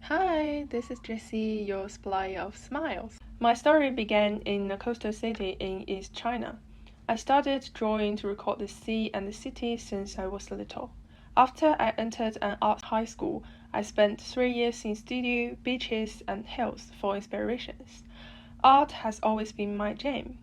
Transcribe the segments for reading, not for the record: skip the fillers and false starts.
Hi, this is Jessie, your supplier of smiles. My story began in a coastal city in East China. I started drawing to record the sea and the city since I was little. After I entered an art high school, I spent 3 years in studio, beaches, and hills for inspirations. Art has always been my jam.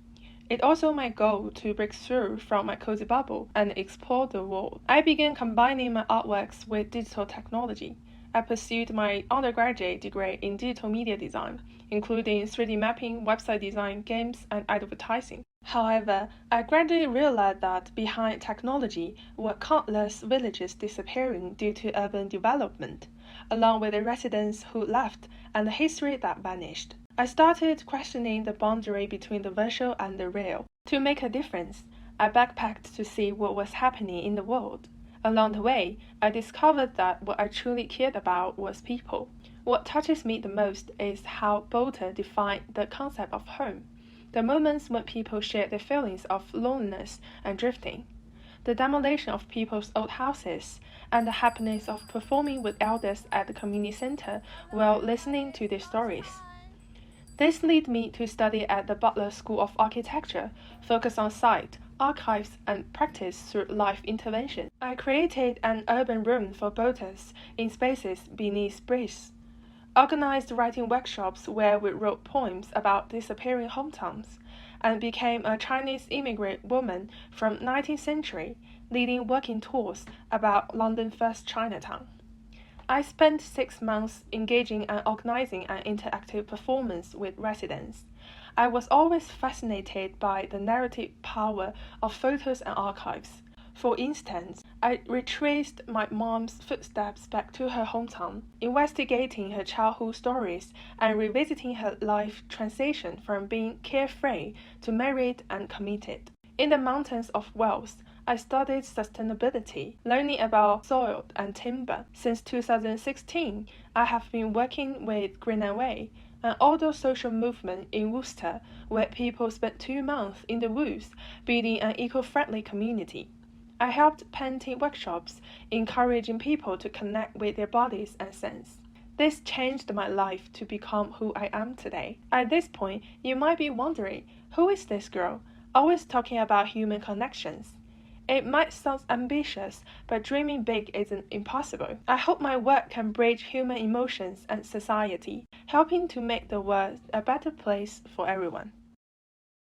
It's also my goal to break through from my cozy bubble and explore the world. I began combining my artworks with digital technology. I pursued my undergraduate degree in digital media design, including 3D mapping, website design, games, and advertising. However, I gradually realized that behind technology were countless villages disappearing due to urban development, along with the residents who left and the history that vanished. I started questioning the boundary between the virtual and the real. To make a difference, I backpacked to see what was happening in the world. Along the way, I discovered that what I truly cared about was people. What touches me the most is how Bolter defined the concept of home, the moments when people share their feelings of loneliness and drifting, the demolition of people's old houses, and the happiness of performing with elders at the community center while listening to their stories. This led me to study at the Butler School of Architecture, focus on site, archives, and practice through life intervention. I created an urban room for boaters in spaces beneath bridges, organized writing workshops where we wrote poems about disappearing hometowns, and became a Chinese immigrant woman from 19th century, leading working tours about London's first Chinatown. I spent 6 months engaging and organizing an interactive performance with residents. I was always fascinated by the narrative power of photos and archives. For instance, I retraced my mom's footsteps back to her hometown, investigating her childhood stories and revisiting her life transition from being carefree to married and committed. In the mountains of Wales, I studied sustainability, learning about soil and timber. Since 2016, I have been working with Green Away, an outdoor social movement in Worcester where people spend 2 months in the woods building an eco-friendly community. I helped painting workshops, encouraging people to connect with their bodies and sense. This changed my life to become who I am today. At this point, you might be wondering, who is this girl? Always talking about human connections. It might sound ambitious, but dreaming big isn't impossible. I hope my work can bridge human emotions and society, helping to make the world a better place for everyone.